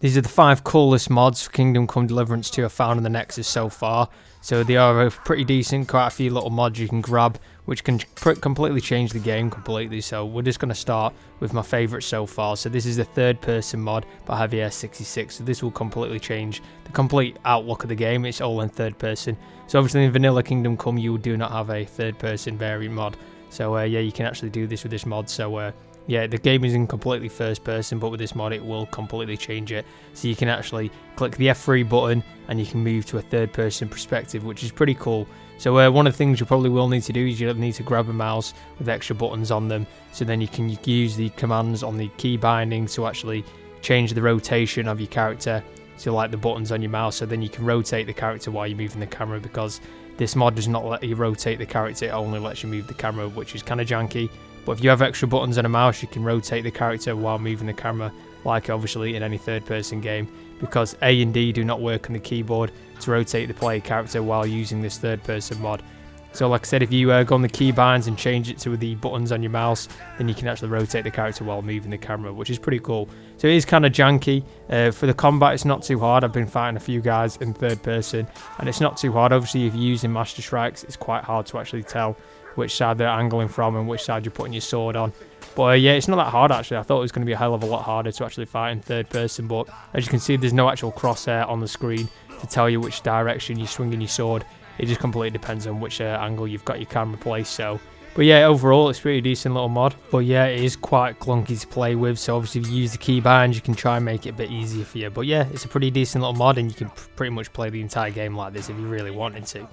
These are the 5 coolest mods for Kingdom Come Deliverance 2 I've found in the Nexus so far. So they are pretty decent, quite a few little mods you can grab, which can completely change the game completely. So we're just going to start with my favourite so far. So this is the third person mod by Javier66. So this will completely change the complete outlook of the game. It's all in third person. So obviously in vanilla Kingdom Come you do not have a third person variant mod. So yeah, you can actually do this with this mod. So yeah, the game is in completely first person, but with this mod it will completely change it. So you can actually click the F3 button and you can move to a third person perspective, which is pretty cool. So one of the things you probably will need to do is you'll need to grab a mouse with extra buttons on them, so then you can use the commands on the key binding to actually change the rotation of your character, so like the buttons on your mouse, so then you can rotate the character while you're moving the camera, because this mod does not let you rotate the character, it only lets you move the camera, which is kind of janky. But if you have extra buttons on a mouse, you can rotate the character while moving the camera, like obviously in any third-person game, because A and D do not work on the keyboard to rotate the player character while using this third-person mod. So like I said, if you go on the keybinds and change it to the buttons on your mouse, then you can actually rotate the character while moving the camera, which is pretty cool. So it is kind of janky. For the combat, it's not too hard. I've been fighting a few guys in third person, and it's not too hard. Obviously, if you're using Master Strikes, it's quite hard to actually tell which side they're angling from and which side you're putting your sword on. But yeah, it's not that hard actually. I thought it was going to be a hell of a lot harder to actually fight in third person, but as you can see, there's no actual crosshair on the screen to tell you which direction you're swinging your sword. It just completely depends on which angle you've got your camera placed. So, but yeah, overall it's a pretty decent little mod. But yeah, it is quite clunky to play with, so obviously if you use the keybinds you can try and make it a bit easier for you. But yeah, it's a pretty decent little mod, and you can pretty much play the entire game like this if you really wanted to.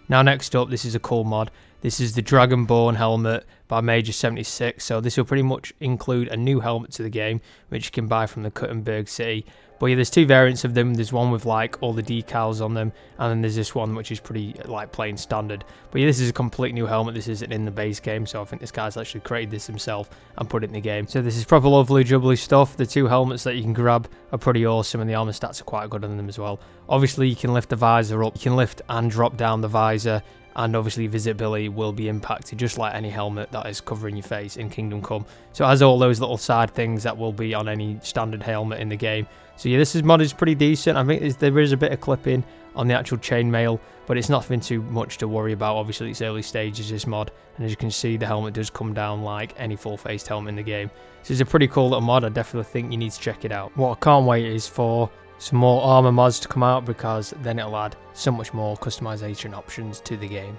Now next up, this is a cool mod. This is the Dragonborn helmet by Major76. So this will pretty much include a new helmet to the game, which you can buy from the Kuttenberg City. But yeah, there's 2 variants of them. There's one with like all the decals on them, and then there's this one which is pretty like plain standard. But yeah, this is a complete new helmet. This isn't in the base game, so I think this guy's actually created this himself and put it in the game. So this is proper lovely jubbly stuff. The 2 helmets that you can grab are pretty awesome, and the armor stats are quite good on them as well. Obviously you can lift the visor up, you can lift and drop down the visor, and obviously visibility will be impacted just like any helmet that is covering your face in Kingdom Come. So it has all those little side things that will be on any standard helmet in the game. So yeah, this mod is pretty decent. I think there is a bit of clipping on the actual chainmail, but it's nothing too much to worry about. Obviously it's early stages, this mod, and as you can see, the helmet does come down like any full-faced helmet in the game. So it's a pretty cool little mod. I definitely think you need to check it out. What I can't wait is for some more armor mods to come out, because then it'll add so much more customization options to the game.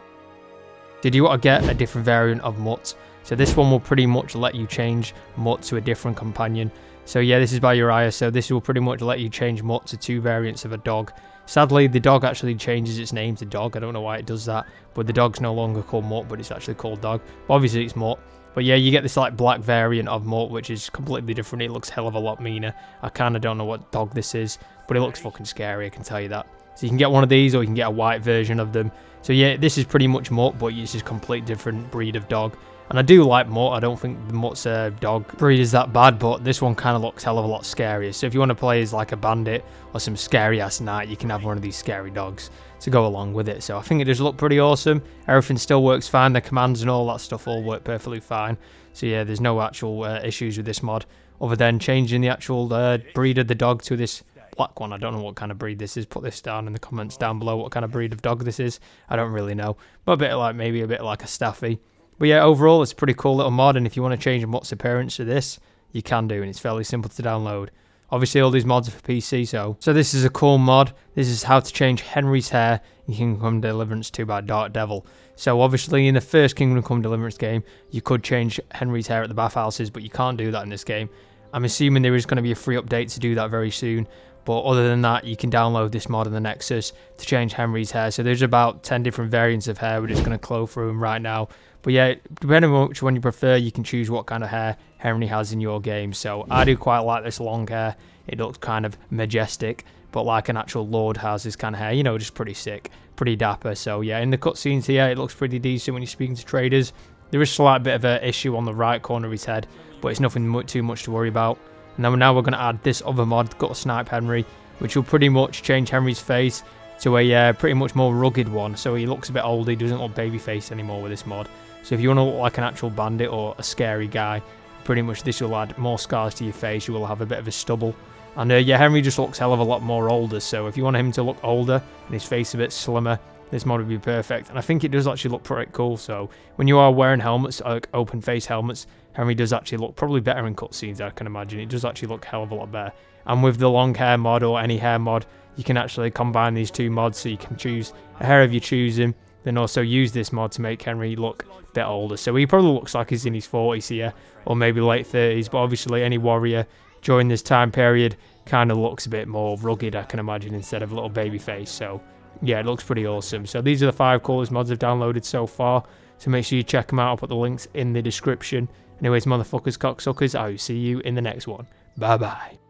Did you want to get a different variant of Mutt? So this one will pretty much let you change Mutt to a different companion. So yeah, this is by Uriah. So this will pretty much let you change Mutt to 2 variants of a dog. Sadly, the dog actually changes its name to Dog. I don't know why it does that, but the dog's no longer called Mutt, but it's actually called Dog. But obviously it's Mutt. But yeah, you get this like black variant of Mutt, which is completely different. It looks hell of a lot meaner. I kind of don't know what dog this is, but it looks fucking scary, I can tell you that. So you can get one of these, or you can get a white version of them. So yeah, this is pretty much Mutt, but it's just a complete different breed of dog. And I do like Mutt. I don't think the Mutt's dog breed is that bad, but this one kind of looks hell of a lot scarier. So if you want to play as like a bandit or some scary ass knight, you can have one of these scary dogs to go along with it. So I think it does look pretty awesome. Everything still works fine. The commands and all that stuff all work perfectly fine. So yeah, there's no actual issues with this mod, other than changing the actual breed of the dog to this black one. I don't know what kind of breed this is. Put this down in the comments down below what kind of breed of dog this is. I don't really know, but a bit like, maybe a bit like a Staffy. But yeah, overall it's a pretty cool little mod, and if you want to change Mutt's appearance to this, you can do, and it's fairly simple to download. Obviously all these mods are for PC, so this is a cool mod. This is how to change Henry's hair in Kingdom Come Deliverance 2 by Dark Devil. So obviously in the first Kingdom Come Deliverance game, you could change Henry's hair at the bathhouses, but you can't do that in this game. I'm assuming there is going to be a free update to do that very soon. But other than that, you can download this mod in the Nexus to change Henry's hair. So there's about 10 different variants of hair. We're just going to go through them right now. But yeah, depending on which one you prefer, you can choose what kind of hair Henry has in your game. So I do quite like this long hair. It looks kind of majestic, but like an actual lord has this kind of hair. You know, just pretty sick, pretty dapper. So yeah, in the cutscenes here, it looks pretty decent when you're speaking to traders. There is a slight bit of an issue on the right corner of his head, but it's nothing too much to worry about. And now we're going to add this other mod, Gut Snipe Henry, which will pretty much change Henry's face to a pretty much more rugged one. So he looks a bit older, he doesn't look baby faced anymore with this mod. So if you want to look like an actual bandit or a scary guy, pretty much this will add more scars to your face. You will have a bit of a stubble, And yeah, Henry just looks hell of a lot more older, so if you want him to look older and his face a bit slimmer, this mod would be perfect. And I think it does actually look pretty cool, so when you are wearing helmets, like open face helmets, Henry does actually look probably better in cutscenes, I can imagine. It does actually look a hell of a lot better. And with the long hair mod or any hair mod, you can actually combine these two mods, so you can choose a hair of your choosing, then also use this mod to make Henry look a bit older. So he probably looks like he's in his 40s here, or maybe late 30s, but obviously any warrior during this time period kind of looks a bit more rugged, I can imagine, instead of a little baby face. So yeah, it looks pretty awesome. So these are the 5 coolest mods I've downloaded so far, so make sure you check them out. I'll put the links in the description. Anyways, motherfuckers, cocksuckers, I will see you in the next one. Bye bye.